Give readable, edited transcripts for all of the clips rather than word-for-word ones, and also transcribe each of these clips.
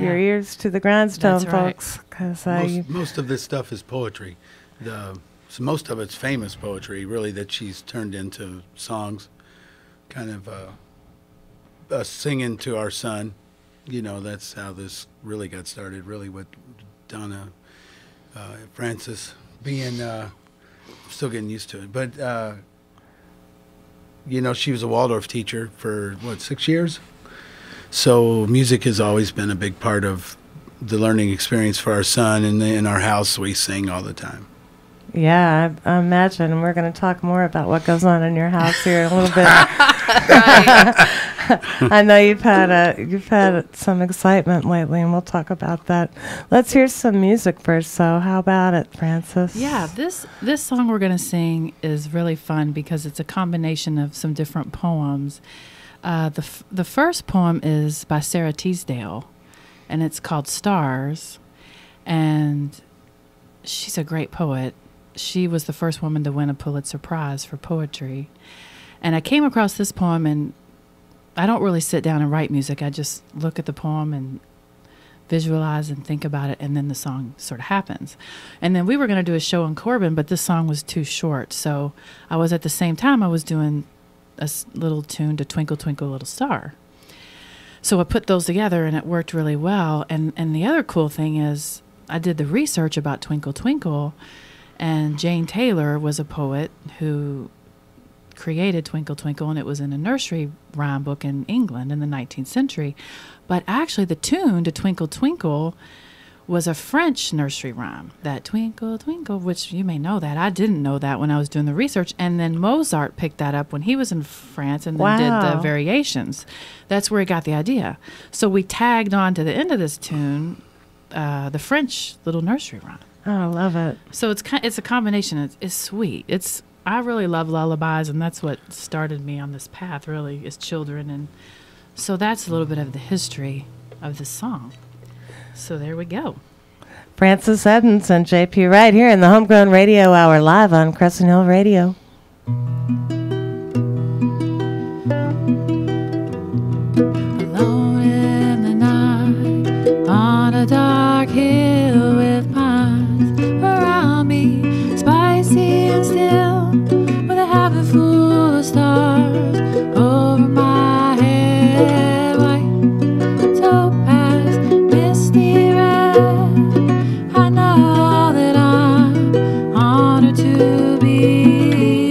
your ears to the grindstone, That's right. folks. Because most of this stuff is poetry. So most of it's famous poetry, really, that she's turned into songs. Kind of us singing to our son. You know, that's how this really got started, really, with Donna Francis being, still getting used to it. But, you know, she was a Waldorf teacher for, 6 years? So music has always been a big part of the learning experience for our son, and in our house we sing all the time. yeah, I imagine. And we're going to talk more about what goes on in your house here in a little bit. I know you've had some excitement lately, and we'll talk about that. Let's hear some music first. So, how about it, Francis? Yeah, this song we're going to sing is really fun because it's a combination of some different poems. The first poem is by Sarah Teasdale, and it's called Stars, and she's a great poet. She was the first woman to win a Pulitzer Prize for poetry. And I came across this poem, and I don't really sit down and write music. I just look at the poem and visualize and think about it, and then the song sort of happens. And then we were going to do a show in Corbin, but this song was too short. So I was, at the same time, I was doing a little tune to Twinkle, Twinkle, Little Star. So I put those together, and it worked really well. And the other cool thing is I did the research about Twinkle, Twinkle, and Jane Taylor was a poet who created Twinkle, Twinkle, and it was in a nursery rhyme book in England in the 19th century. But actually the tune to Twinkle, Twinkle was a French nursery rhyme, that Twinkle, Twinkle, which you may know that. I didn't know that when I was doing the research. And then Mozart picked that up when he was in France and then did the variations. That's where he got the idea. So we tagged on to the end of this tune the French little nursery rhyme. Oh, I love it. So it's a combination. It's sweet. I really love lullabies, and that's what started me on this path, really, is children. And so that's a little bit of the history of this song. So there we go. Francis Eddins and JP Wright here in the Homegrown Radio Hour live on Crescent Hill Radio. Alone in the night, on a dark hill with pines around me, spicy and still, with a heaven full of stars over my head, white topaz, misty red. I know that I'm honored to be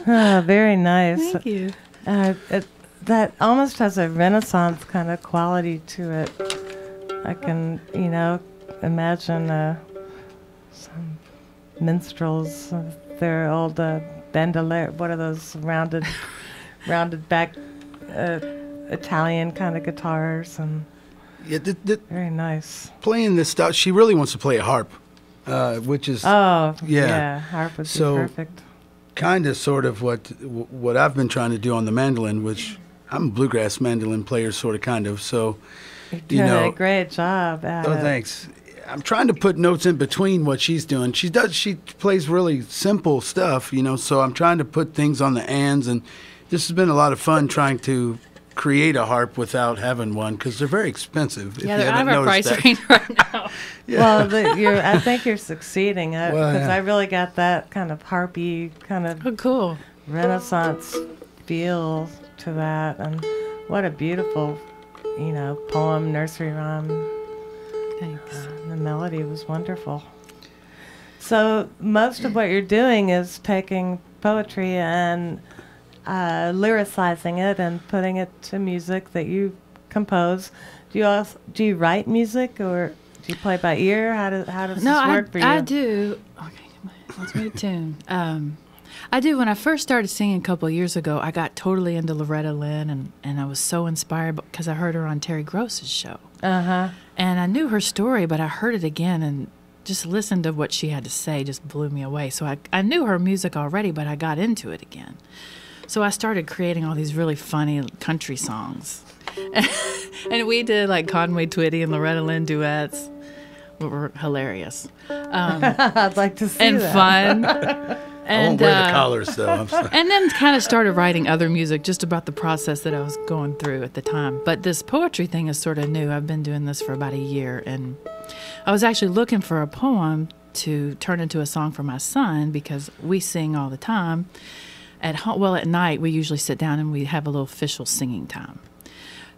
Oh, very nice. Thank you. That almost has a Renaissance kind of quality to it. I can, imagine some minstrels, their old bandolier. What are those rounded back Italian kind of guitars, and Yeah, very nice. playing this stuff, she really wants to play a harp, which is Harp would be perfect. kind of sort of what I've been trying to do on the mandolin, which I'm a bluegrass mandolin player, sort of, kind of. So, You're doing a great job at it. Thanks. I'm trying to put notes in between what she's doing. She plays really simple stuff, so I'm trying to put things on the ands, and this has been a lot of fun trying to create a harp without having one, because they're very expensive. Yeah, I have a price range right now. Yeah. Well, I think you're succeeding, because I really got that kind of harpy, kind of cool Renaissance feel to that, and what a beautiful, poem, nursery rhyme. Thanks. The melody was wonderful. So most of what you're doing is taking poetry and lyricizing it and putting it to music that you compose. Do you write music, or do you play by ear? How does this work for you? I do. Okay, let's make a tune. I do. When I first started singing a couple of years ago, I got totally into Loretta Lynn, and I was so inspired because I heard her on Terry Gross's show. Uh-huh. And I knew her story, but I heard it again and just listened to what she had to say, just blew me away. So I knew her music already, but I got into it again. So I started creating all these really funny country songs. And we did like Conway Twitty and Loretta Lynn duets. Were hilarious. I'd like to see and that. Fun. I won't wear the collars, though. I'm sorry. And then kind of started writing other music just about the process that I was going through at the time. But this poetry thing is sort of new. I've been doing this for about a year, and I was actually looking for a poem to turn into a song for my son, because we sing all the time. At night we usually sit down and we have a little official singing time.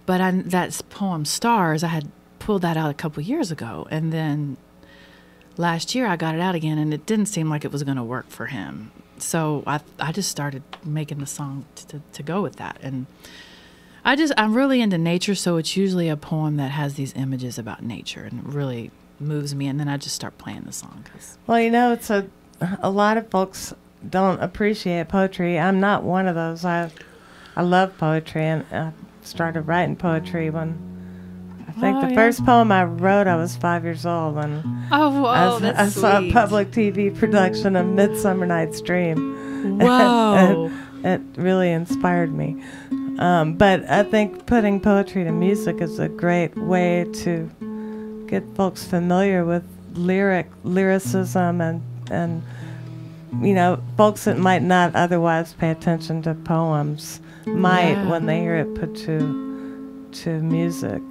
But that poem Stars, I had pulled that out a couple years ago, and then last year I got it out again, and it didn't seem like it was going to work for him. So I just started making the song to go with that. And I'm really into nature, so it's usually a poem that has these images about nature, and it really moves me, and then I just start playing the song. Well, it's a lot of folks don't appreciate poetry. I'm not one of those. I love poetry, and I started writing poetry when I think the first poem I wrote, I was 5 years old, and I saw a public TV production of Midsummer Night's Dream. Whoa! It really inspired me. But I think putting poetry to music is a great way to get folks familiar with lyricism and folks that might not otherwise pay attention to poems might when they hear it put to music.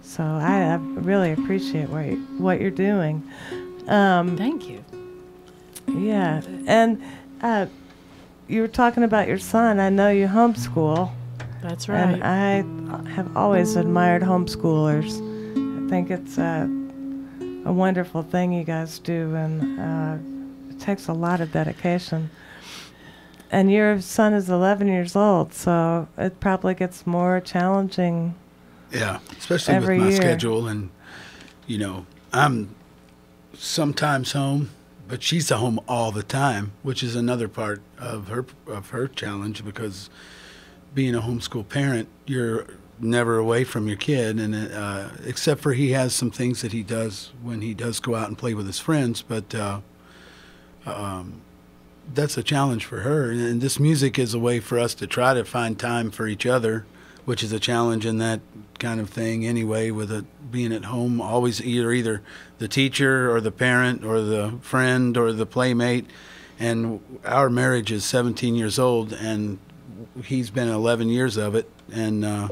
So I really appreciate what you're doing. Thank you. Yeah, and you were talking about your son. I know you homeschool. That's right. And I have always admired homeschoolers. I think it's a wonderful thing you guys do, and it takes a lot of dedication. And your son is 11 years old, so it probably gets more challenging. Yeah, especially every with my year. schedule, and I'm sometimes home, but she's at home all the time, which is another part of her challenge, because being a homeschool parent, you're never away from your kid, and except for he has some things that he does when he does go out and play with his friends, but that's a challenge for her. And this music is a way for us to try to find time for each other, which is a challenge in that kind of thing anyway, with it being at home, always either the teacher or the parent or the friend or the playmate. And our marriage is 17 years old, and he's been 11 years of it. And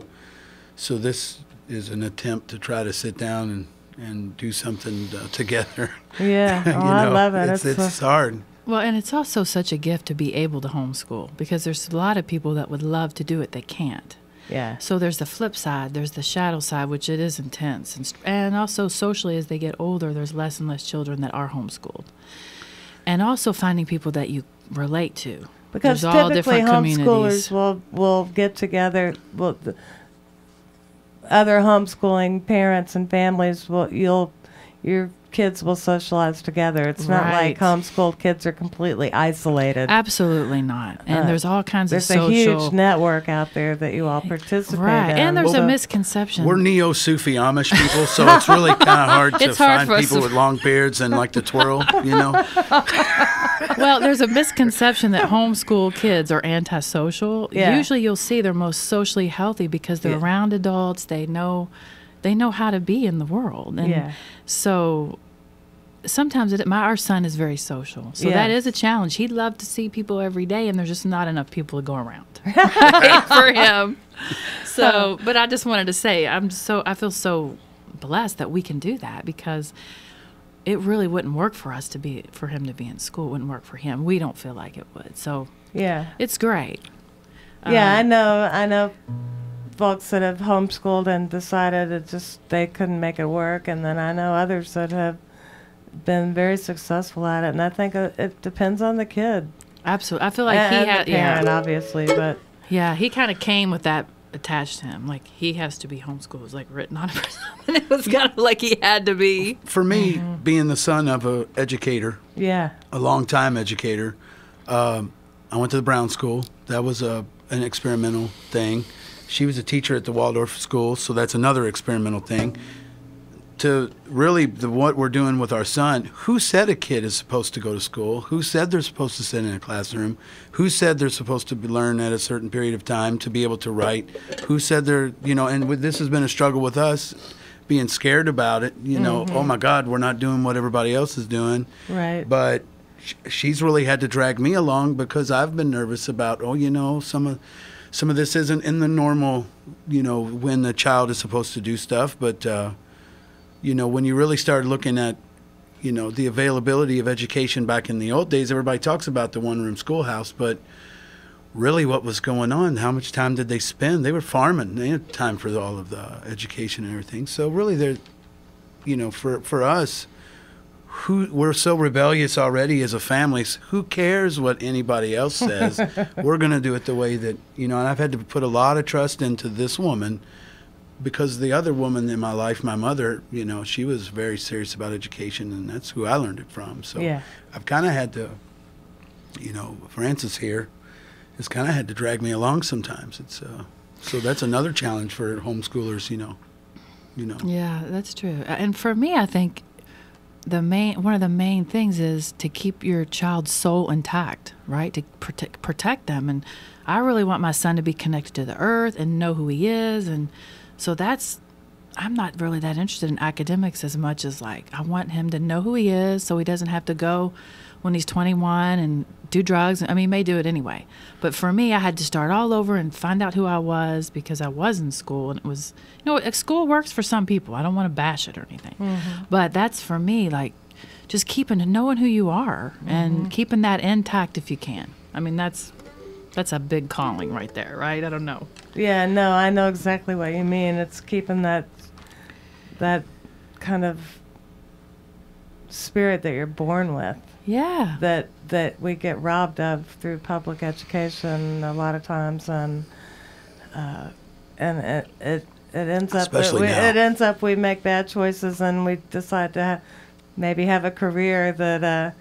so this is an attempt to try to sit down and do something together. Yeah, I love it. It's hard. Well, and it's also such a gift to be able to homeschool, because there's a lot of people that would love to do it, they can't. Yeah. So there's the flip side, there's the shadow side, which it is intense. And also socially, as they get older, there's less and less children that are homeschooled. And also finding people that you relate to. Because There's all typically different communities. homeschoolers will get together. Other homeschooling parents and families your kids will socialize together. It's not like Right. homeschooled kids are completely isolated. Absolutely not. And there's all kinds of There's social. a huge network out there that you all participate Right. in. And there's Well, a misconception. We're neo-Sufi Amish people, so it's really kind of hard to It's hard find for us people to- with long beards and like to twirl, you know? Well, there's a misconception that homeschool kids are antisocial. Yeah. Usually you'll see they're most socially healthy because they're Yeah. around adults. They know how to be in the world. And Yeah. so sometimes our son is very social. So Yeah. that is a challenge. He'd love to see people every day, and there's just not enough people to go around right, for him. So, but I just wanted to say I feel so blessed that we can do that, because it really wouldn't work for him to be in school. It wouldn't work for him. We don't feel like it would. So Yeah. it's great. Yeah, I know folks that have homeschooled and decided they couldn't make it work, and then I know others that have been very successful at it, and I think it depends on the kid. Absolutely. I feel like and he the had, parent, yeah. obviously, but Yeah, he kind of came with that attached to him. Like, he has to be homeschooled. It was like written on him or something. It was kind of like he had to be. For me, being the son of an educator, yeah. a long-time educator, I went to the Brown School. That was an experimental thing. She was a teacher at the Waldorf School, so that's another experimental thing. To really, what we're doing with our son, who said a kid is supposed to go to school? Who said they're supposed to sit in a classroom? Who said they're supposed to learn at a certain period of time to be able to write? Who said they're, and this has been a struggle with us, being scared about it, oh my God, we're not doing what everybody else is doing. Right. But she's really had to drag me along because I've been nervous about, some of this isn't in the normal, when the child is supposed to do stuff. But, when you really start looking at, the availability of education back in the old days, everybody talks about the one-room schoolhouse, but really what was going on, how much time did they spend? They were farming. They had time for all of the education and everything. So really for us, we're so rebellious already as a family. Who cares what anybody else says? We're going to do it the way that, and I've had to put a lot of trust into this woman, because the other woman in my life, my mother, she was very serious about education, and that's who I learned it from. So Yeah. I've kind of had to, Francis here has kind of had to drag me along sometimes. It's so that's another challenge for homeschoolers, Yeah, that's true. And for me, I think one of the main things is to keep your child's soul intact, right? To protect them. And I really want my son to be connected to the earth and know who he is. And so I'm not really that interested in academics as much as, like, I want him to know who he is so he doesn't have to go when he's 21 and do drugs. I mean, he may do it anyway. But for me, I had to start all over and find out who I was, because I was in school. And it was, school works for some people. I don't want to bash it or anything. Mm-hmm. But that's for me, like, just knowing who you are and keeping that intact if you can. I mean, that's a big calling right there, right? I don't know. Yeah, no, I know exactly what you mean. It's keeping that kind of spirit that you're born with. Yeah. That we get robbed of through public education a lot of times, and it ends up Especially now. it ends up we make bad choices, and we decide to maybe have a career that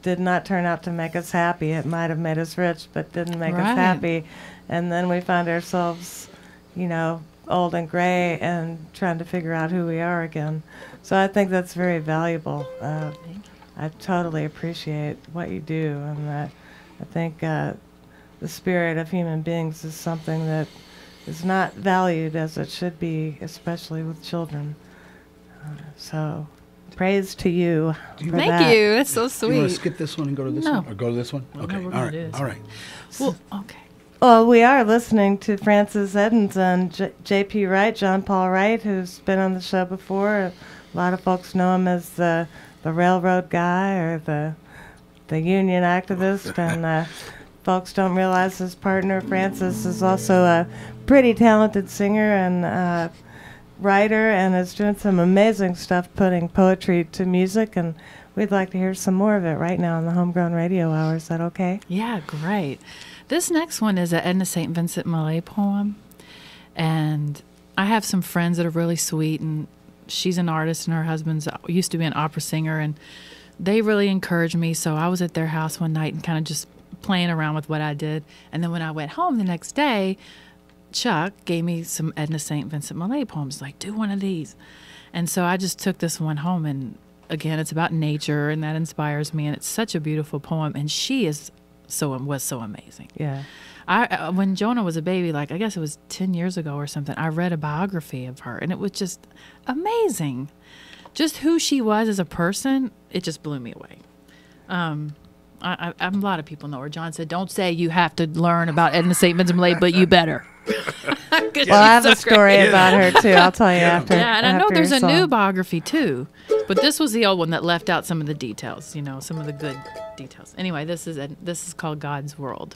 did not turn out to make us happy. It might have made us rich, but didn't make us happy, and then we find ourselves, old and gray and trying to figure out who we are again. So I think that's very valuable. I totally appreciate what you do, and I think the spirit of human beings is something that is not valued as it should be, especially with children. So praise to you for that. Thank you. That's so sweet. You want to skip this one and go to this No. one? Or go to this one? Well, Okay. no, we're All gonna right. do this All right. Well, okay. Well, we are listening to Francis Eddins and J.P. Wright, John Paul Wright, who's been on the show before. A lot of folks know him as the railroad guy or the union activist, and folks don't realize his partner Francis is also a pretty talented singer and writer, and is doing some amazing stuff putting poetry to music. And we'd like to hear some more of it right now on the Homegrown Radio Hour. Is that okay? Yeah, great. This next one is an Edna St. Vincent Millay poem. And I have some friends that are really sweet, and she's an artist, and her husband's used to be an opera singer, and they really encouraged me. So I was at their house one night and kind of just playing around with what I did. And then when I went home the next day, Chuck gave me some Edna St. Vincent Millay poems, like, do one of these. And so I just took this one home, and again, it's about nature, and that inspires me, and it's such a beautiful poem, and she was so amazing. Yeah. When Jonah was a baby, like I guess it was 10 years ago or something, I read a biography of her, and it was just amazing. Just who she was as a person, it just blew me away. A lot of people know her. John said, don't say you have to learn about Edna St. Vincent Millay, but you better. Well, I have a story about her, too. I'll tell you after. Yeah, and I know there's a song. new biography, too. But this was the old one that left out some of the details, you know, some of the good details. Anyway, this is called God's World.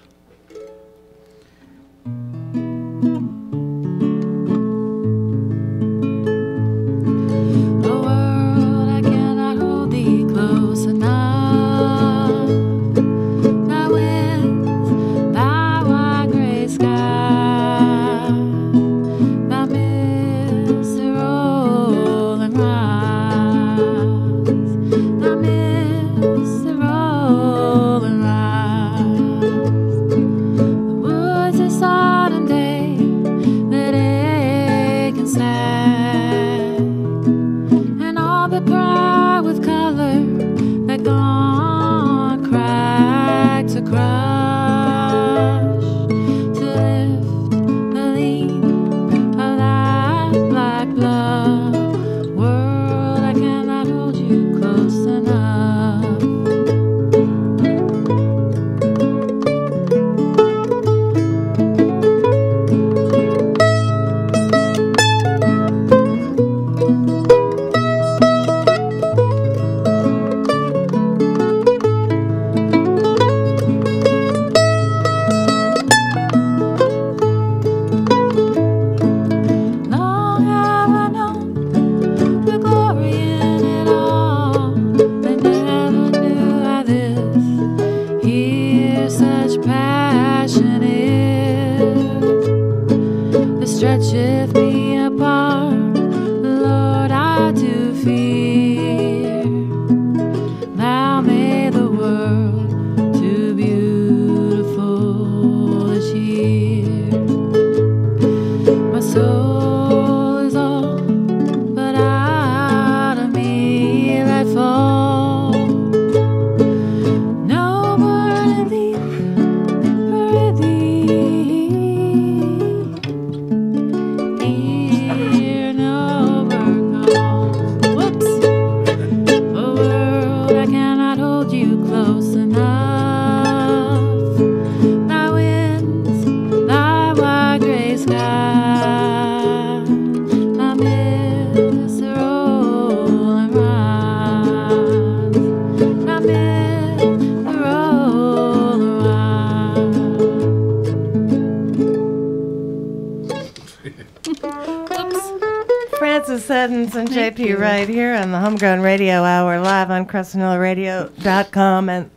Eddins and JP Wright here on the Homegrown Radio Hour, live on CrescentHillRadio.com. And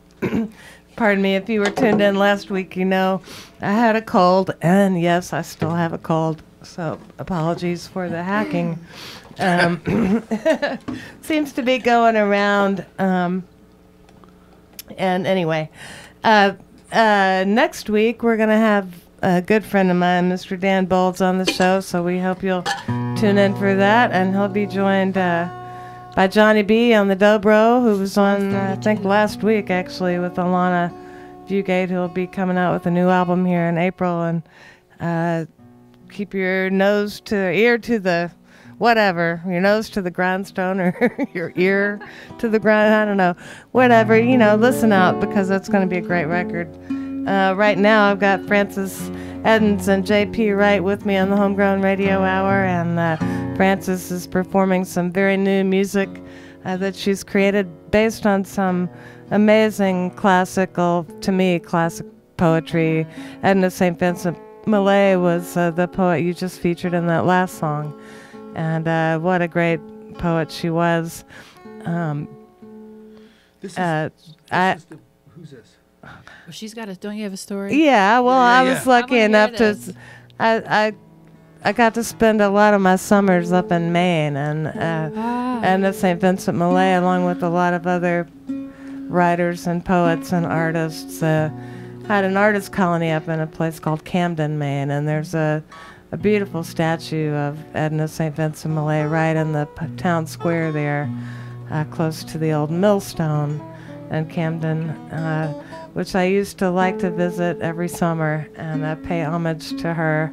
pardon me, if you were tuned in last week, you know I had a cold, and yes, I still have a cold, so apologies for the hacking. Seems to be going around. And anyway, next week we're going to have a good friend of mine, Mr. Dan Bowles, on the show, so we hope you'll tune in for that. And he'll be joined by Johnny B on the Dobro, who was on, I think, last week, actually, with Alana Bugate, who'll be coming out with a new album here in April. And keep your nose to ear to the whatever, your nose to the grindstone, or your ear to the grind, I don't know, whatever, you know, listen out, because that's going to be a great record. Right now I've got Frances Eddins and JP Wright with me on the Homegrown Radio Hour, and Frances is performing some very new music that she's created based on some amazing classical, to me, classic poetry. Edna St. Vincent Millay was the poet you just featured in that last song. And what a great poet she was. This who's this? Well, she's got a. Don't you have a story? Yeah, well, Yeah, I yeah. was lucky I wanna enough hear to. this. I got to spend a lot of my summers up in Maine and at St. Vincent Millay, along with a lot of other writers and poets and artists. Had an artist colony up in a place called Camden, Maine, and there's a beautiful statue of Edna St. Vincent Millay right in the town square there, close to the old millstone in Camden, which I used to like to visit every summer and pay homage to her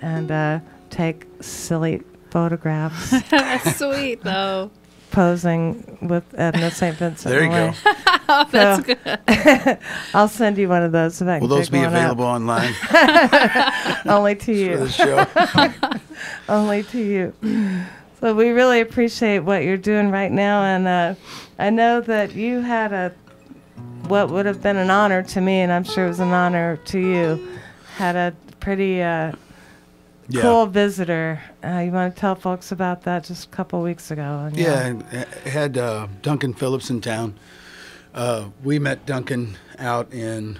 and take silly photographs That's sweet, though. posing with Edna St. Vincent There you Millay. go. Oh, that's good. I'll send you one of those if I can Will those pick be one up. available online Only to for you. the show? Only to you. So we really appreciate what you're doing right now, and I know that you had what would have been an honor to me, and I'm sure it was an honor to you, had a pretty cool visitor. You want to tell folks about that just a couple weeks ago? Yeah, I had Duncan Phillips in town. We met Duncan out in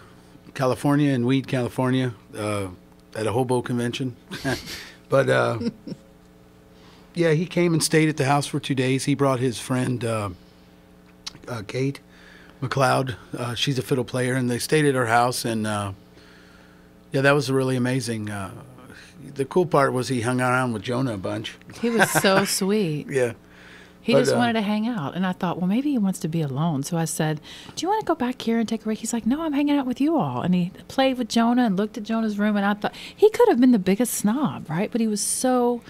California, in Weed, California, at a hobo convention. But yeah, he came and stayed at the house for 2 days. He brought his friend Kate McLeod. She's a fiddle player, and they stayed at her house. And yeah, that was really amazing. The cool part was he hung around with Jonah a bunch. He was so sweet. Yeah. He But, just wanted to hang out. And I thought, well, maybe he wants to be alone. So I said, do you want to go back here and take a break? He's like, no, I'm hanging out with you all. And he played with Jonah and looked at Jonah's room. And I thought, he could have been the biggest snob, right? But he was so,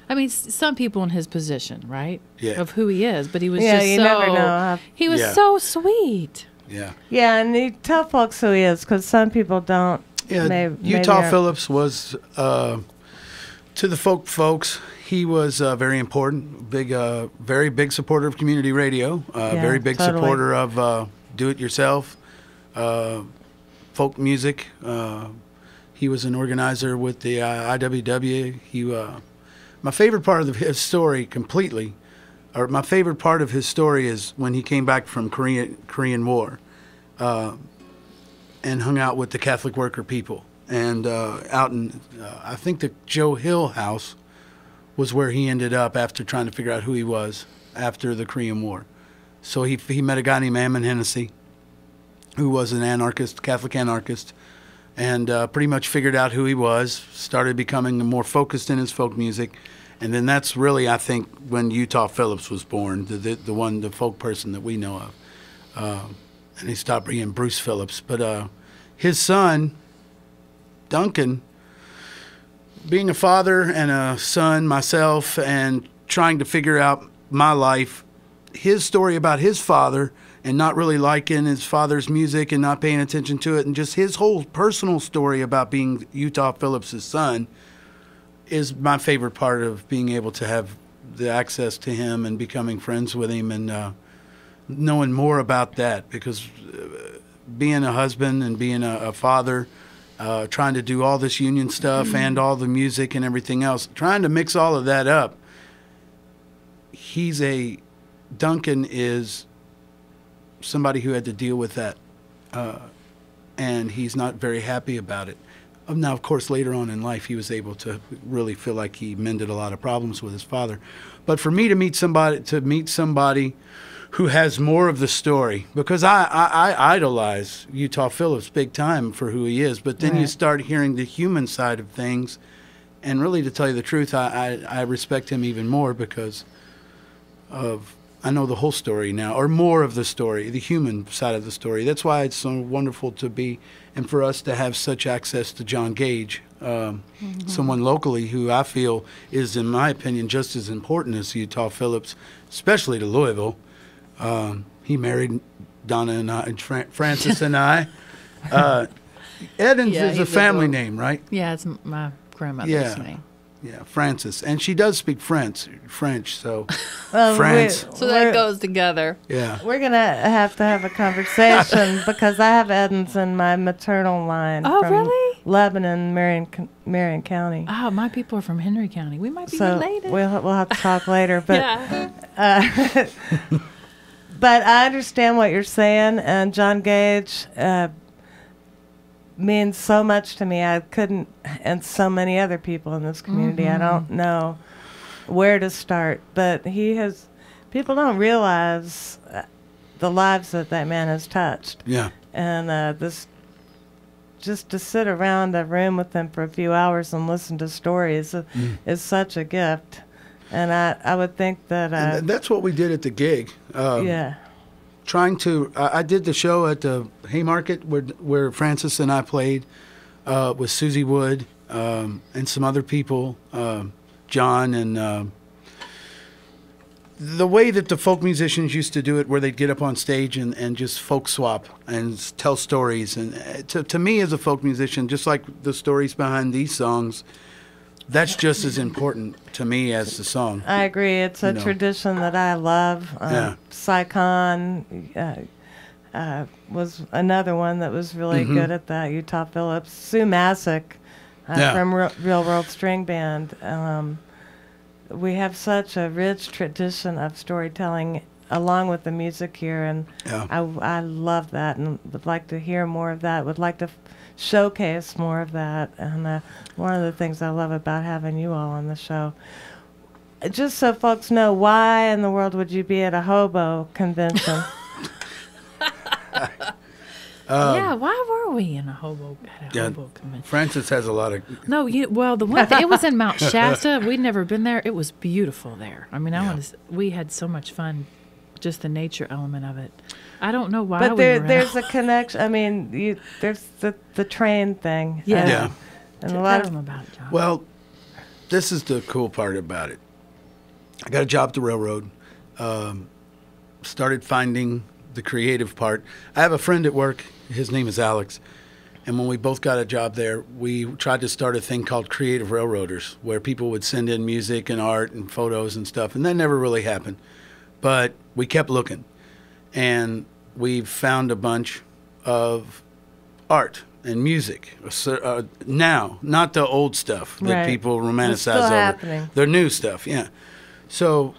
I mean, some people in his position, right? Yeah. Of who he is. But he was Yeah, just you so, never know. he was Yeah. so sweet. Yeah. Yeah, and you tell folks who he is, because some people don't. Yeah, maybe Utah aren't- Phillips was, to the folks, he was very important, very big supporter of community radio, very big totally. supporter of do-it-yourself, folk music. He was an organizer with the IWW. My favorite part of his story completely, or my favorite part of his story is when he came back from Korean War and hung out with the Catholic worker people. And out in, I think the Joe Hill house was where he ended up after trying to figure out who he was after the Korean War. So he met a guy named Ammon Hennessy, who was an anarchist, Catholic anarchist, and pretty much figured out who he was, started becoming more focused in his folk music. And then that's really, I think, when Utah Phillips was born, the folk person that we know of. And he stopped being Bruce Phillips. But his son, Duncan, being a father and a son myself and trying to figure out my life, his story about his father and not really liking his father's music and not paying attention to it, and just his whole personal story about being Utah Phillips' son is my favorite part of being able to have the access to him and becoming friends with him and knowing more about that, because being a husband and being a father, trying to do all this union stuff and all the music and everything else, trying to mix all of that up. Duncan is somebody who had to deal with that, and he's not very happy about it. Now, of course, later on in life, he was able to really feel like he mended a lot of problems with his father. But for me to meet somebody who has more of the story, because I idolize Utah Phillips big time for who he is, but then you start hearing the human side of things, and really, to tell you the truth, I respect him even more because I know the whole story now, or more of the story, the human side of the story. That's why it's so wonderful to be, and for us to have such access to John Gage, someone locally who I feel is, in my opinion, just as important as Utah Phillips, especially to Louisville. He married Donna and I, and Francis and I. Eddins is a family name, right? Yeah, it's my grandmother's name. Yeah, Francis. And she does speak French, so Well, France. So that goes together. Yeah. We're going to have a conversation because I have Eddins in my maternal line. Oh, from really? Lebanon, Marion County. Oh, my people are from Henry County. We might be So related. we'll have to talk later. But yeah. But I understand what you're saying, and John Gage means so much to me. I couldn't, and so many other people in this community. I don't know where to start, but he has. People don't realize the lives that man has touched. Yeah. And this, just to sit around a room with him for a few hours and listen to stories is such a gift. And I would think that... and that's what we did at the gig. Yeah. Trying to... I did the show at the Haymarket where Francis and I played with Susie Wood and some other people, John and... the way that the folk musicians used to do it, where they'd get up on stage and just folk swap and tell stories. And to me as a folk musician, just like the stories behind these songs, that's just as important to me as the song. I agree. It's a tradition that I love. Saigon was another one that was really good at that. Utah Phillips. Sue Masick from Real World String Band. We have such a rich tradition of storytelling along with the music here, and I love that and would like to hear more of that, would like to showcase more of that. And one of the things I love about having you all on the show, just so folks know, why in the world would you be at a hobo convention? Yeah, why were we in a hobo convention? Francis has a lot of... No, well, the one thing, it was in Mount Shasta. We'd never been there. It was beautiful there. I mean, we had so much fun, just the nature element of it. I don't know why. But there's a connection. I mean, there's the train thing. Yeah. And a lot of them about it, John. Well, this is the cool part about it. I got a job at the railroad. Started finding the creative part. I have a friend at work. His name is Alex. And when we both got a job there, we tried to start a thing called Creative Railroaders, where people would send in music and art and photos and stuff. And that never really happened. But we kept looking. And we found a bunch of art and music now, not the old stuff that people romanticize over. Happening. The new stuff, yeah. So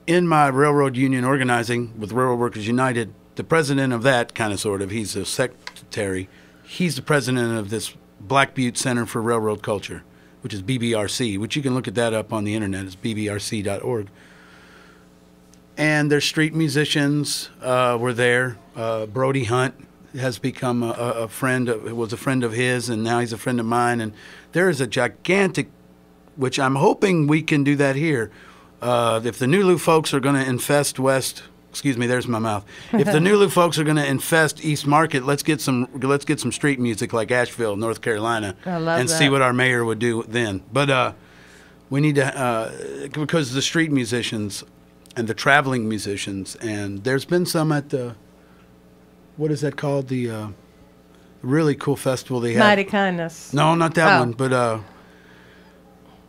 in my railroad union organizing with Railroad Workers United, the president of that, kind of sort of, he's a secretary, he's the president of this Black Butte Center for Railroad Culture, which is BBRC, which you can look at that up on the internet. It's bbrc.org. And their street musicians were there. Brody Hunt has become a friend, was a friend of his, and now he's a friend of mine. And there is a gigantic, which I'm hoping we can do that here. If the Nulu folks are going to infest West, excuse me, there's my mouth. If the Nulu folks are going to infest East Market, let's get some street music like Asheville, North Carolina, and see what our mayor would do then. But we need to because the street musicians and the traveling musicians, and there's been some at the, what is that called? The really cool festival they have. Mighty Kindness. No, not that one, but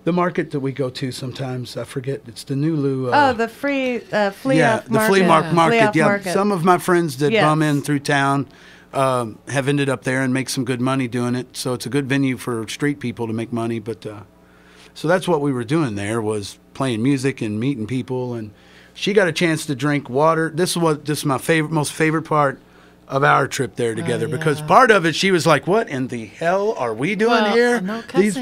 the market that we go to sometimes, I forget. It's the Nulu. The flea off market. The flea market. Yeah, Market. Some of my friends that bum in through town have ended up there and make some good money doing it. So it's a good venue for street people to make money. But so that's what we were doing there, was playing music and meeting people. And she got a chance to drink water. This is my most favorite part of our trip there together, because part of it, she was like, "What in the hell are we doing here? No these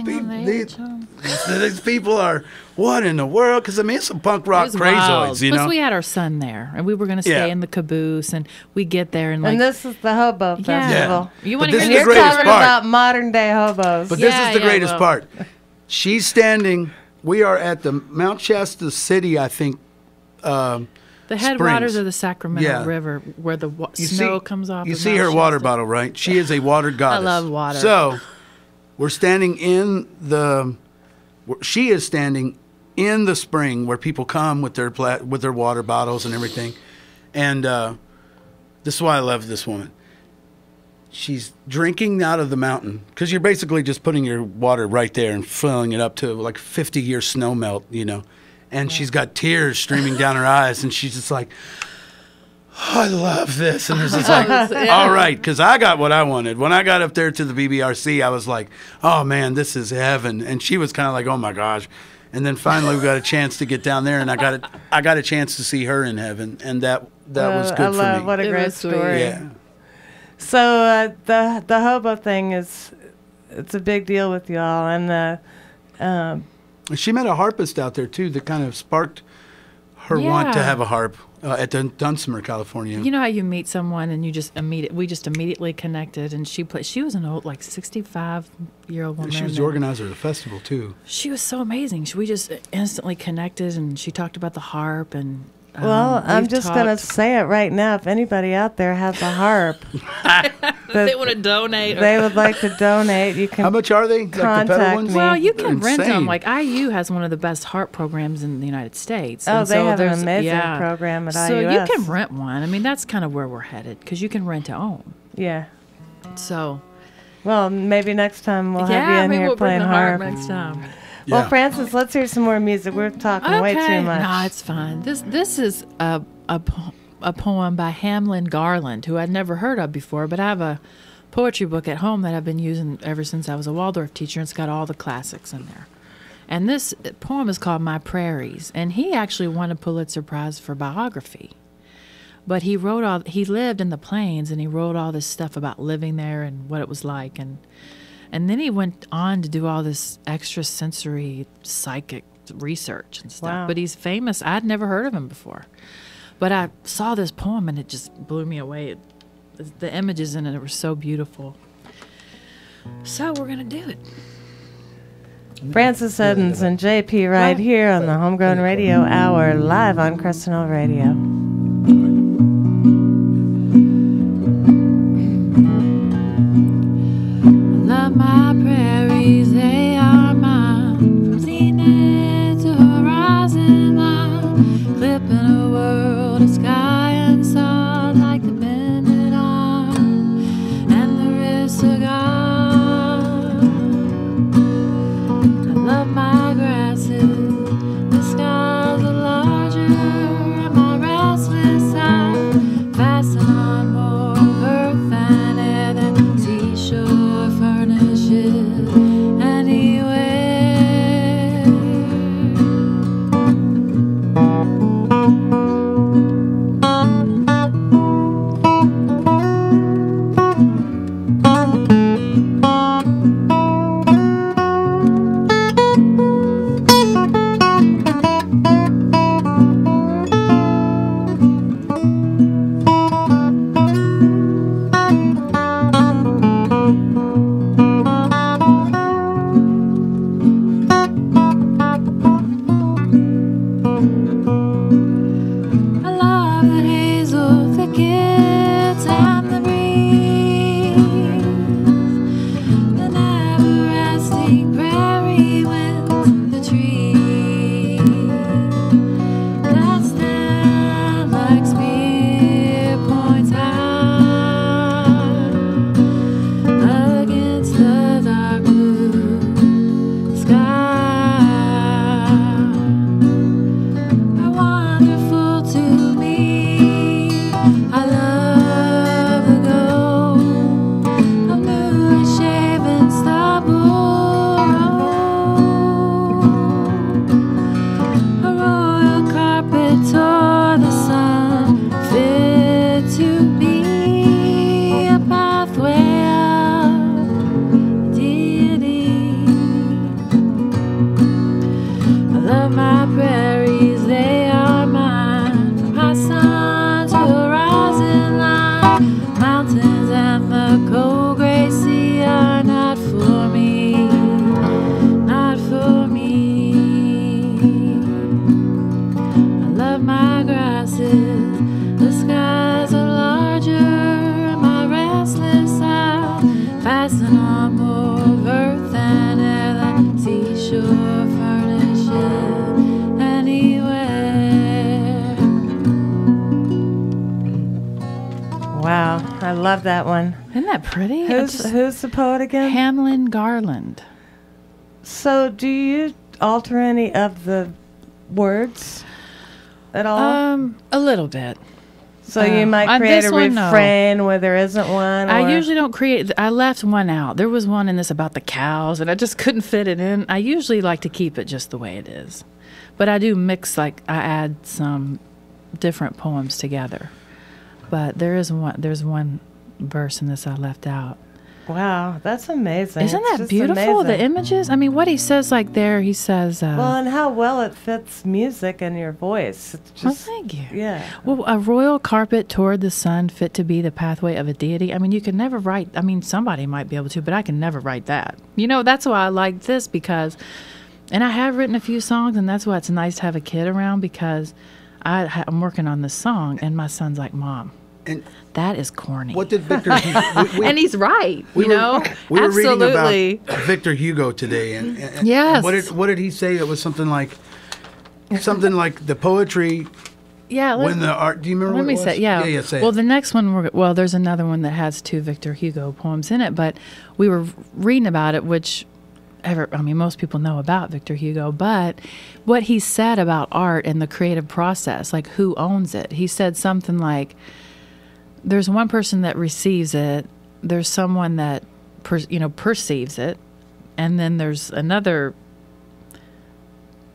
people are, what in the world?" Because I mean, it's some punk rock crazoids, you know. Plus, we had our son there, and we were going to stay in the caboose, and we get there and and this is the Hobo Festival. You want to hear? You're talking about modern day hobos. But this is the greatest part. She's standing. We are at the Mount Shasta City, I think. The headwaters of the Sacramento River, where the snow comes off. You see her water bottle, right? She is a water goddess. I love water. So, we're standing in she is standing in the spring where people come with their water bottles and everything. And this is why I love this woman. She's drinking out of the mountain, because you're basically just putting your water right there and filling it up to like 50-year snow melt, you know. And she's got tears streaming down her eyes, and she's just like, "Oh, I love this." And it's just like, all right, because I got what I wanted. When I got up there to the BBRC, I was like, "Oh, man, this is heaven." And she was kind of like, "Oh, my gosh." And then finally we got a chance to get down there, and I got a chance to see her in heaven. And that that was good I for love me. what a It great was sweet. story. Yeah. So the hobo thing it's a big deal with y'all, and She met a harpist out there too that kind of sparked her want to Yeah. have a harp at Dunsmere, California. You know how you meet someone and you just we just immediately connected, and she was an old, like 65-year-old woman. She was the and organizer of the festival too. She was so amazing. We just instantly connected, and she talked about the harp, and well, I'm we've just going to talked- say it right now. If anybody out there has a harp they want to donate. they would like to donate, you can. How much are they? Like the pedal Contact ones? me. Well, you They're can rent them. insane. Like IU has one of the best harp programs in the United States. Oh, and they so have an there's- amazing program at So you IUS. can rent one. I mean, that's kind of where we're headed, because you can rent to own. Yeah. So Well, maybe next time we'll have you in maybe here we'll bring playing the harp. harp next time. Yeah. Well, Francis, let's hear some more music. We're talking way too much. No, it's fine. This is a poem by Hamlin Garland, who I'd never heard of before, but I have a poetry book at home that I've been using ever since I was a Waldorf teacher, and it's got all the classics in there. And this poem is called My Prairies, and he actually won a Pulitzer Prize for biography. But he lived in the plains, and he wrote all this stuff about living there and what it was like, and then he went on to do all this extrasensory psychic research and stuff. Wow. But he's famous. I'd never heard of him before. But I saw this poem, and it just blew me away. The images in it were so beautiful. So we're going to do it. Francis Eddins and JP right here on the Homegrown Radio Hour, live on Crescent Hill Radio. Love my prairies, they are mine. From zenith to horizon line, clipping a world of sky and sod like the bended arm and the wrist of God. I love my grasses, the skies are larger, and my restless eye fasten on more earth than air than seashore furnishes anywhere. I love the hazel thickets and the breeze, the never-resting prairie winds, the trees that stand like spear points high against the dark blue sky. Are wonderful to me. I love the gold of newly shaven stubble road. A royal carpet tore the sun, fit to be a pathway of deity. I love my prairies, they are mine. From high sun to horizon line, mountains and the cold gray sea are not for me, not for me. I love my grasses, the skies are larger, and my restless eye fasten on more of earth than air than seashore furnishes anywhere. Wow, I love that one. Isn't that pretty? Who's the poet again? Hamlin Garland. So, do you alter any of the words at all? A little bit. so you might on create this a one, no. refrain where there isn't one. I or- usually don't create. I left one out. There was one in this about the cows, and I just couldn't fit it in. I usually like to keep it just the way it is, but I do mix. Like I add some different poems together. But there's one verse in this I left out. Wow, that's amazing. Isn't It's that just beautiful? The amazing. images. I mean, what he says like there, he says. Well, and how well it fits music and your voice. It's just. Well, thank you. Yeah. Well, a royal carpet toward the sun, fit to be the pathway of a deity. I mean, you can never write. I mean, somebody might be able to, but I can never write that. You know, that's why I like this because, and I have written a few songs, and that's why it's nice to have a kid around because I'm working on this song, and my son's like, "Mom, And that is corny." what did Victor? And he's right. we you know, we were absolutely. reading about Victor Hugo today, and Yes. what did he say? It was something like the poetry. Yeah. When the art, do you remember? Let what me it was? say, yeah. Yeah, say well, it. the next one, there's another one that has 2 Victor Hugo poems in it, but we were reading about it, which, most people know about Victor Hugo, but what he said about art and the creative process, like who owns it, he said something like, there's one person that receives it, there's someone that, perceives it, and then there's another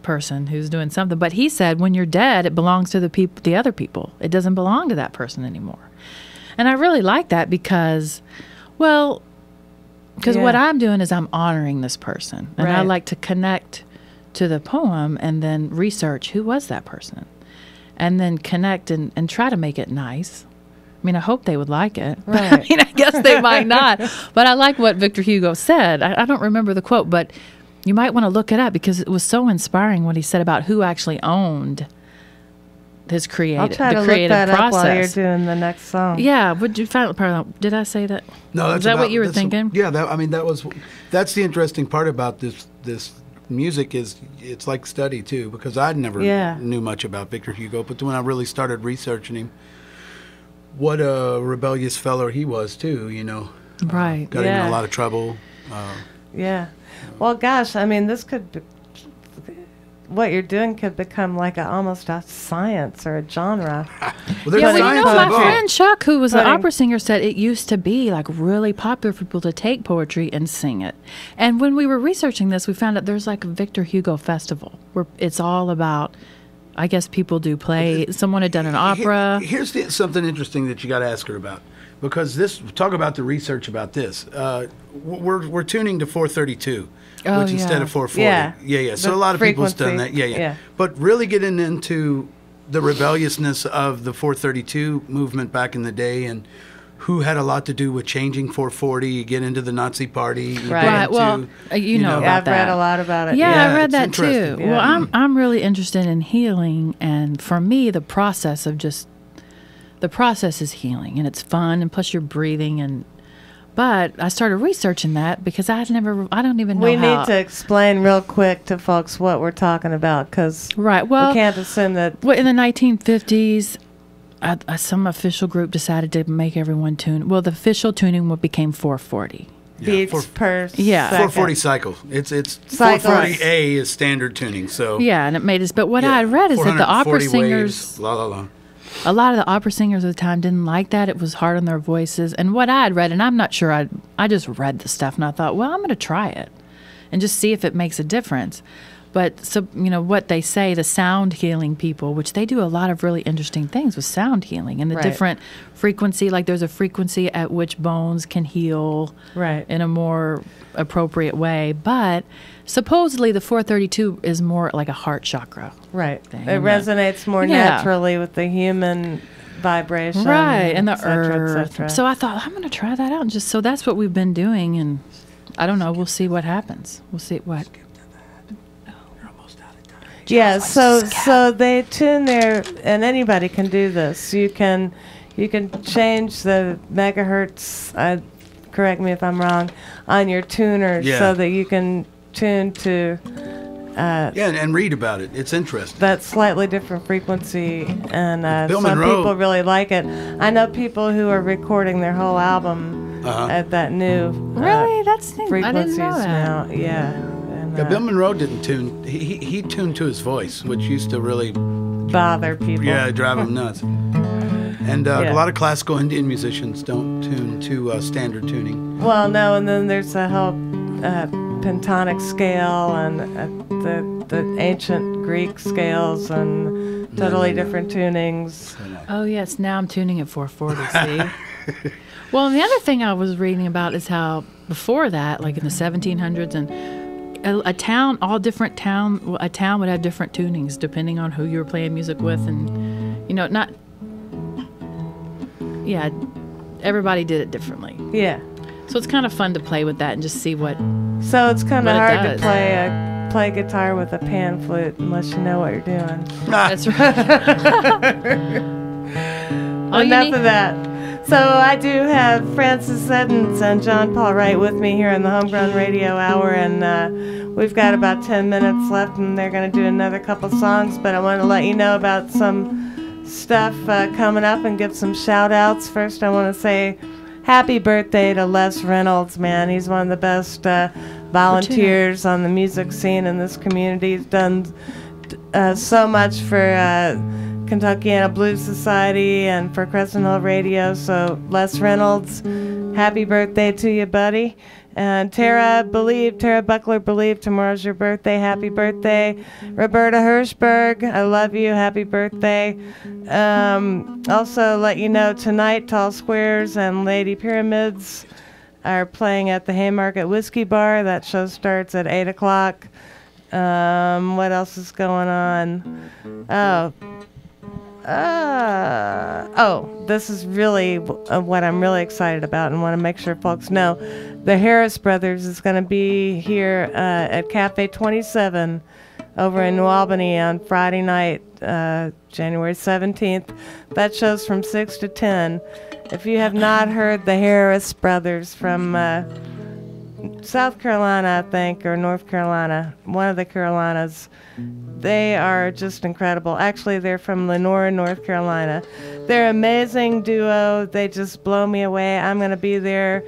person who's doing something. But he said when you're dead, it belongs to the other people. It doesn't belong to that person anymore. And I really like that because what I'm doing is I'm honoring this person. And I Right. like to connect to the poem and then research who was that person. And then connect and try to make it nice. I mean, I hope they would like it. Right. But, I guess they might not. But I like what Victor Hugo said. I don't remember the quote, but you might want to look it up because it was so inspiring what he said about who actually owned his I'll try the to look creative that process. up while you're doing the next song. Yeah, would you find? Pardon, did I say that? No, that's Is that what you were that's- thinking? Yeah, that's the interesting part about this music is it's like study too because I never knew much about Victor Hugo, but when I really started researching him, what a rebellious fellow he was too. Right. Got him in a lot of trouble. Yeah. Well, gosh, this could be, what you're doing could become like almost a science or a genre. Well, there's Yeah, science my involved. friend Chuck, who was an Putting- opera singer, said it used to be like really popular for people to take poetry and sing it. And when we were researching this, we found out there's like a Victor Hugo festival where it's all about, I guess people do play. Someone had done an opera. Here's something interesting that you got to ask her about, because talk about the research about this. We're tuning to 432, Oh, which instead yeah. of 440. Yeah. So The a lot of people's done frequency. that. Yeah. Yeah. But really getting into the rebelliousness of the 432 movement back in the day and who had a lot to do with changing 440. You get into the Nazi Party. You get Right. into, Well, you know Yeah, about I've that. read a lot about it. Yeah, Yeah, I read it's that interesting. too. Yeah. Well, I'm really interested in healing, and for me, the process is healing, and it's fun, and plus you're breathing, but I started researching that because I don't even know We how. need to explain real quick to folks what we're talking about because Right. Well, we can't assume that. in the 1950s, some official group decided to make everyone tune. Well, the official tuning became 440. Beats per Yeah. second. 440 cycle. It's Cycles. 440A is standard tuning. So Yeah, and it made us. But what I had read is that the opera 440 singers. waves, la la la. A lot of the opera singers at the time didn't like that. It was hard on their voices. And what I had read, and I'm not sure, I just read the stuff and I thought, well, I'm going to try it and just see if it makes a difference. But, so what they say, the sound healing people, which they do a lot of really interesting things with sound healing and the Right. different frequency, like there's a frequency at which bones can heal Right. in a more appropriate way. But supposedly the 432 is more like a heart chakra. Right. Thing, It and resonates more Yeah. naturally with the human vibration. Right, and the et cetera, et earth. cetera. So I thought I'm going to try that out, and so that's what we've been doing, and I don't know. We'll see what happens. We'll see what. Yeah, so they tune their, and anybody can do this. You can change the megahertz. Correct me if I'm wrong, on your tuner, Yeah. so that you can tune to And read about it. It's interesting. that slightly different frequency, and Bill some Monroe- people really like it. I know people who are recording their whole album at that new Really, that's I frequencies didn't know that. now. Yeah. And, Yeah, Bill Monroe didn't tune. He tuned to his voice, which used to really bother people. drive him nuts. And Yeah. a lot of classical Indian musicians don't tune to standard tuning. Well, no, and then there's a whole pentatonic scale and the ancient Greek scales and totally different tunings. Oh, yes. Now I'm tuning at 440, see? Well, and the other thing I was reading about is how before that, like in the 1700s, and a town would have different tunings depending on who you were playing music with. And, you know, everybody did it differently. Yeah. So it's kind of fun to play with that and just see what. So it's kind of What it hard to does. play guitar with a pan flute unless you know what you're doing. That's right. Enough of that. So I do have Francis Eddins and John Paul Wright with me here in the Homegrown Radio Hour, and we've got about 10 minutes left, and they're going to do another couple songs, but I want to let you know about some stuff coming up and give some shout-outs. First, I want to say happy birthday to Les Reynolds, man. He's one of the best volunteers on the music scene in this community. He's done so much for Kentuckiana Blues Society and for Crescent Hill Radio. So Les Reynolds, happy birthday to you, buddy. And Tara Buckler, believe tomorrow's your birthday. Happy birthday. Roberta Hirschberg, I love you. Happy birthday. Also let you know tonight Tall Squares and Lady Pyramids are playing at the Haymarket Whiskey Bar. That show starts at 8 o'clock. What else is going on? This is really what I'm really excited about and want to make sure folks know. The Harris Brothers is going to be here at Cafe 27 over in New Albany on Friday night, January 17th. That show's from 6 to 10. If you have not heard the Harris Brothers from South Carolina, I think, or North Carolina, one of the Carolinas, they are just incredible. Actually, they're from Lenore, North Carolina. They're an amazing duo. They just blow me away. I'm going to be there.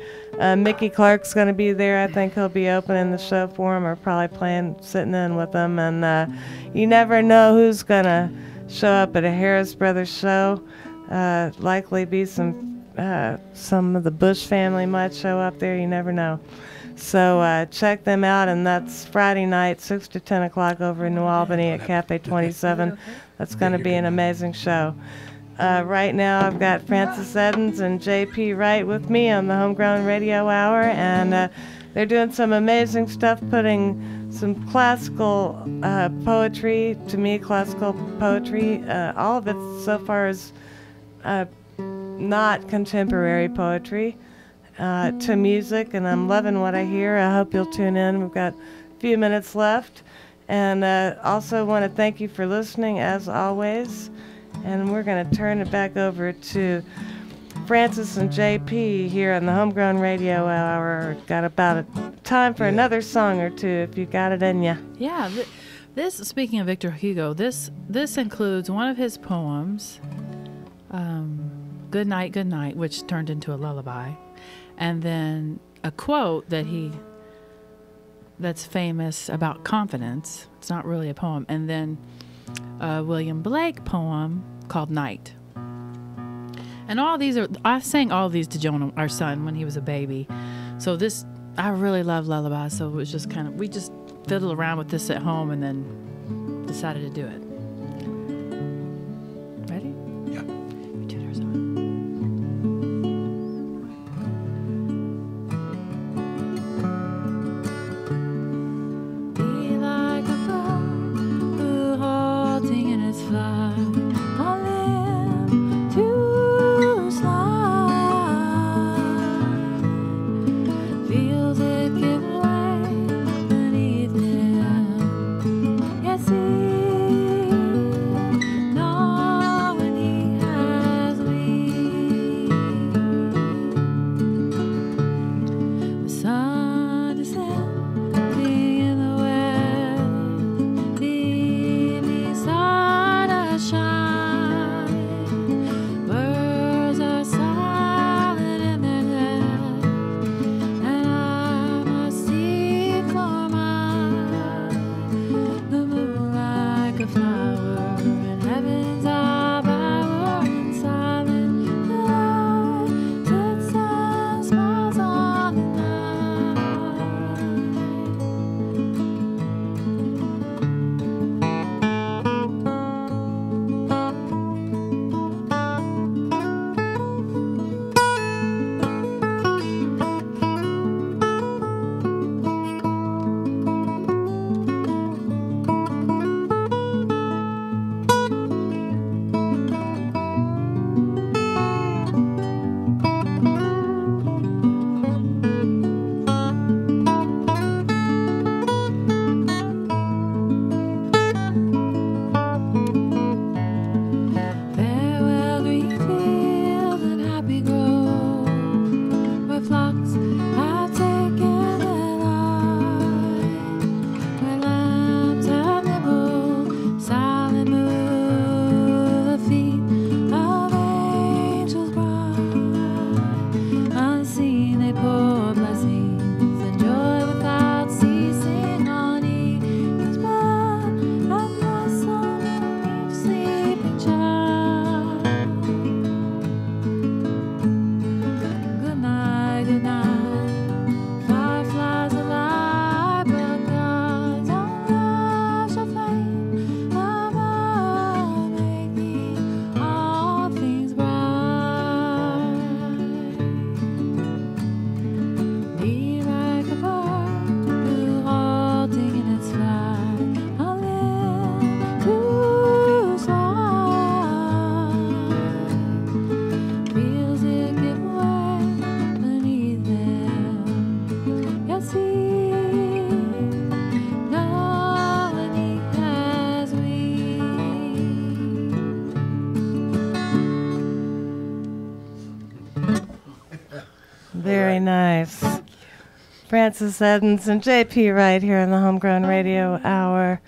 Mickey Clark's going to be there. I think he'll be opening the show for them or probably sitting in with them. And you never know who's going to show up at a Harris Brothers show. Likely be some of the Bush family might show up there. You never know. So check them out, and that's Friday night, 6 to 10 o'clock over in New Albany at Cafe 27. That's going to be an amazing show. Right now I've got Francis Eddins and J.P. Wright with me on the Homegrown Radio Hour, and they're doing some amazing stuff, putting some classical poetry, to me classical poetry. All of it so far is not contemporary poetry. To music, and I'm loving what I hear. I hope you'll tune in. We've got a few minutes left, and also want to thank you for listening as always, and we're going to turn it back over to Francis and JP here on the Homegrown Radio Hour. Got about time for another song or two if you got it in ya. Yeah, this, speaking of Victor Hugo, this includes one of his poems, Good Night, Good Night, which turned into a lullaby. And then a quote that's famous about confidence. It's not really a poem. And then a William Blake poem called Night. And I sang all of these to Jonah, our son, when he was a baby. So I really love lullabies. So it was just we just fiddled around with this at home and then decided to do it. Ready? Yeah. Your tutor's on. See Very nice. Francis Eddins and JP Wright here in the Homegrown Radio Hour.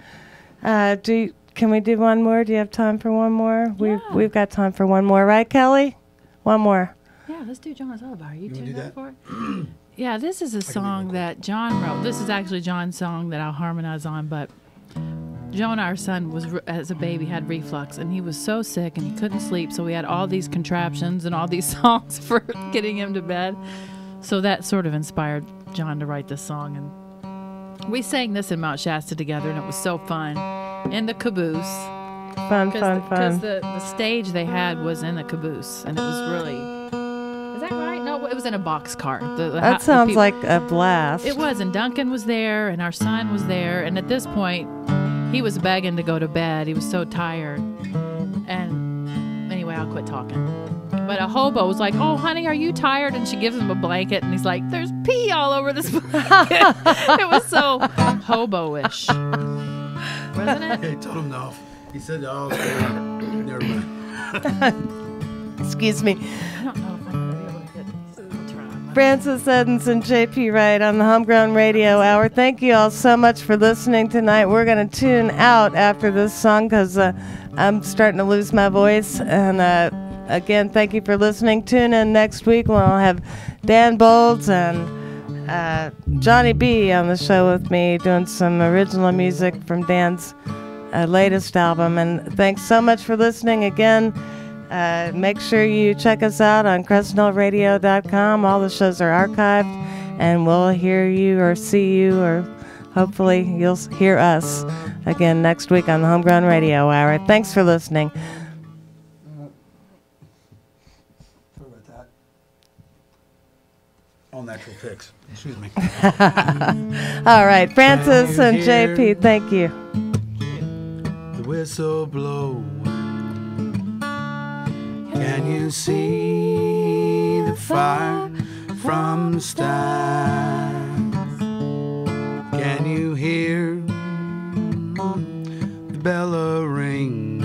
Can we do one more? Do you have time for one more? Yeah. We've got time for one more, right, Kelly? One more. Yeah, let's do John's Lullaby. Are you wanna tuned do up that? for it? Yeah, this is a song that John wrote. This is actually John's song that I'll harmonize on, but Jonah, our son, was as a baby had reflux, and he was so sick and he couldn't sleep, so we had all these contraptions and all these songs for getting him to bed. So that sort of inspired John to write this song, and we sang this in Mount Shasta together, and it was so fun in the caboose. Fun. Because the stage they had was in the caboose, and it was really... Is that right? No, it was in a boxcar. That sounds like a blast. It was, and Duncan was there, and our son was there, and at this point, he was begging to go to bed. He was so tired. And anyway, I'll quit talking. But a hobo was like, "Oh, honey, are you tired?" And she gives him a blanket, and he's like, "There's pee all over this blanket." It was so hobo-ish. Wasn't it? He told him no. He said, "Oh, never mind." Excuse me. I don't know if I'm going to be able to get these. I'll try. Francis Eddins and JP Wright on the Homegrown Radio Hour. Thank you all so much for listening tonight. We're going to tune out after this song because I'm starting to lose my voice. And again, thank you for listening. Tune in next week when I'll have Dan Bolds and Johnny B on the show with me doing some original music from Dan's latest album. And thanks so much for listening again. Make sure you check us out on crescentillradio.com. All the shows are archived, and we'll hear you or see you, or hopefully you'll hear us again next week on the Homegrown Radio Hour. Thanks for listening. Sorry about that. All natural fix. Excuse me. All right, Francis and Can you JP, thank you. The whistle blowing. Can you see the fire from the stars? Can you hear the bell ringing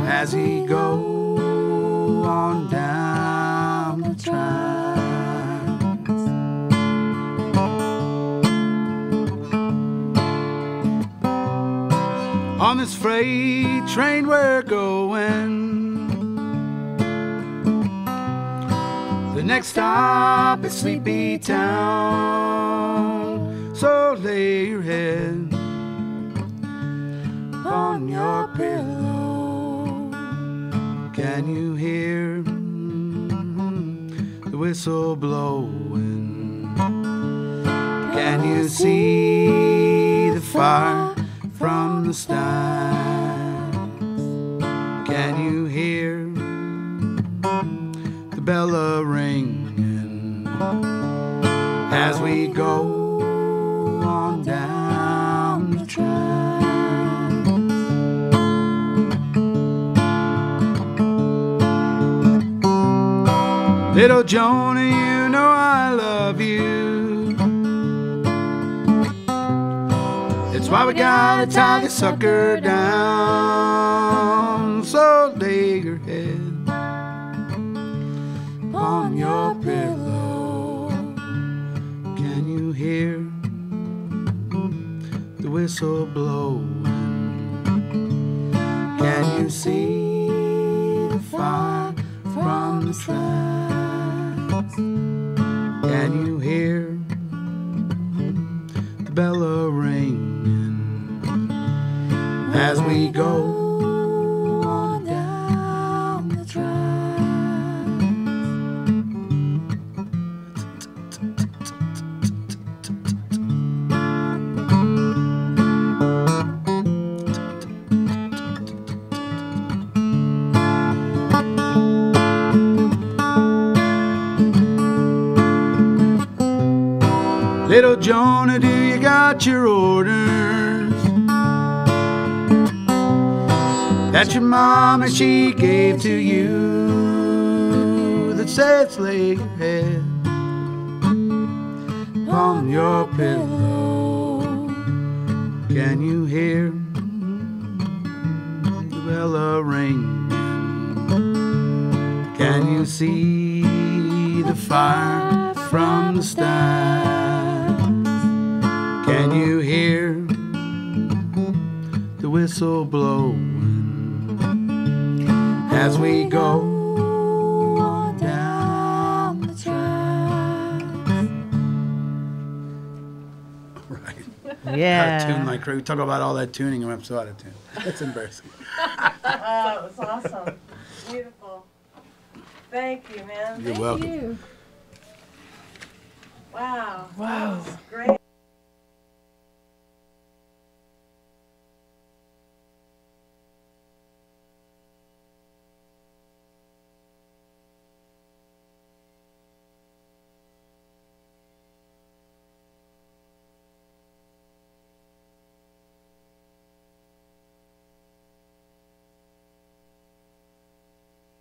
as he go on down the tracks? On this freight train we're going. The next stop is Sleepy Town. So lay your head on your pillow. Can you hear the whistle blowing? Can you see the fire from the stars? Can you hear the bell ringing as we go on down the track? Little Jonah, you know I love you. That's why we gotta tie this sucker down. So lay your head on your pillow. Can you hear the whistle blowing? Can you see the fire from the tracks? Can you hear the bell ring as we go on down the track? Little Jonah, do you got your orders that your mama she gave to you, that says lay your head on your pillow? Can you hear the bell ring? Can you see see the fire from the stand. Can you hear the whistle blowing as we go on down the track? Right. Yeah. How to tune my crew. Talk about all that tuning, and I'm so out of tune. That's embarrassing. Oh, it was awesome. Beautiful. Thank you, man. You're welcome. You. Wow. Wow. That was great.